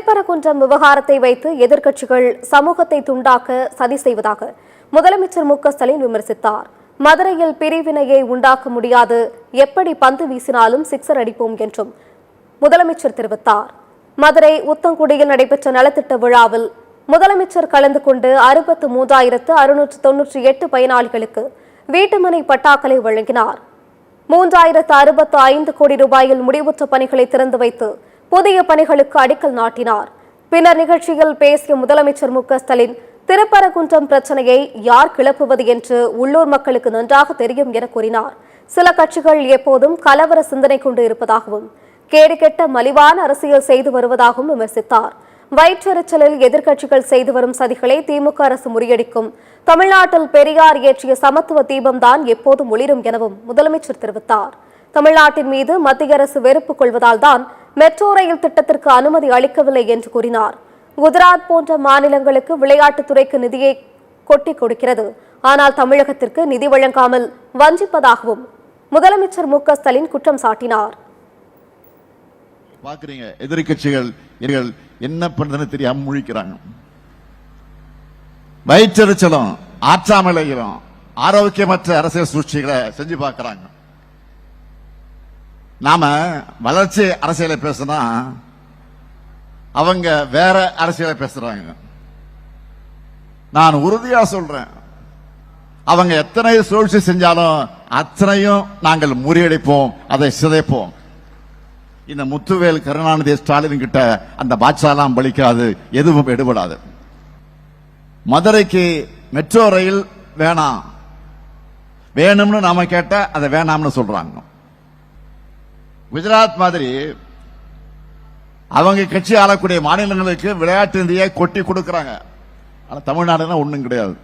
திருப்பரங்குன்றம் விவகாரத்தை வைத்து எதிர்க்கட்சிகள் சமூகத்தை துண்டாக்க சதி செய்வதாக முதலமைச்சர் மு.க.ஸ்டாலின் விமர்சித்தார். மதுரையில் பிரிவினையை உண்டாக்க முடியாது, எப்படி பந்து வீசினாலும் சிக்ஸர் அடிப்போம் என்றும் முதலமைச்சர் தெரிவித்தார். மதுரை உத்தங்குடியில் நடைபெற்ற நலத்திட்ட விழாவில் முதலமைச்சர் கலந்து கொண்டு 63,698 பயனாளிகளுக்கு வீட்டுமனை பட்டாக்களை வழங்கினார். 3,065 கோடி ரூபாயில் முடிவுற்ற பணிகளை திறந்து வைத்து புதிய பணிகளுக்கு அடிக்கல் நாட்டினார். பின்னர் நிகழ்ச்சியில் பேசிய முதலமைச்சர் மு.க.ஸ்டாலின், திருப்பரங்குன்றம் பிரச்சனையை யார் கிளப்புவது என்று உள்ளூர் மக்களுக்கு நன்றாக தெரியும் என கூறினார். சில கட்சிகள் எப்போதும் கலவர சிந்தனை கொண்டு இருப்பதாகவும் கேடுகெட்ட மலிவான அரசியல் செய்து வருவதாகவும் விமர்சித்தார். வயிற்றெரிச்சலில் எதிர்க்கட்சிகள் செய்து வரும் சதிகளை திமுக அரசு முறியடிக்கும். தமிழ்நாட்டில் பெரியார் ஏற்றிய சமத்துவ தீபம்தான் எப்போதும் ஒளிரும் எனவும் முதலமைச்சர் தெரிவித்தார். தமிழ்நாட்டின் மீது மத்திய அரசு வெறுப்பு கொள்வதால் தான் மெட்ரோ ரயில் திட்டத்திற்கு அனுமதி அளிக்கவில்லை என்று கூறினார். குஜராத் போன்ற மாநிலங்களுக்கு விளையாட்டுத்துறைக்கு நிதியை கொட்டி கொடுக்கிறது, ஆனால் தமிழகத்திற்கு நிதி வழங்காமல் வஞ்சிப்பதாகவும் முதலமைச்சர் மு.க.ஸ்டாலின் குற்றம் சாட்டினார். பாக்குறீங்க, எதிர்க்கட்சிகள் என்ன பண்றதுன்னு தெரியாம முழிக்கிறாங்க. வயிற்றெரிச்சலும் ஆற்றாமலைகளும் ஆரோக்கியமற்ற அரசியல் சூழ்ச்சிகளை செஞ்சு பார்க்கிறாங்க. நாம வளர்ச்சி அரசியலை பேசினா அவங்க வேற அரசியலை பேசுறாங்க. நான் உறுதியா சொல்றேன், அவங்க எத்தனை சூழ்ச்சி செஞ்சாலும் அத்தனையும் நாங்கள் முறியடிப்போம், அதை சிதைப்போம். இந்த முத்துவேல் கருணாநிதி ஸ்டாலின் கிட்ட அந்த பாட்சாலாம் பலிக்காது, எதுவும் எடுபடாது. மதுரைக்கு மெட்ரோ ரயில் வேணாம், வேணும்னு நாம கேட்ட அதை வேணாம்னு சொல்றாங்க. குஜராத் மாதிரி அவங்க கட்சி ஆளக்கூடிய மாநிலங்களுக்கு விளையாட்டு நிதியை கொட்டி கொடுக்கறாங்க. ஆனா தமிழ்நாடுனா ஒண்ணும் கிடையாது.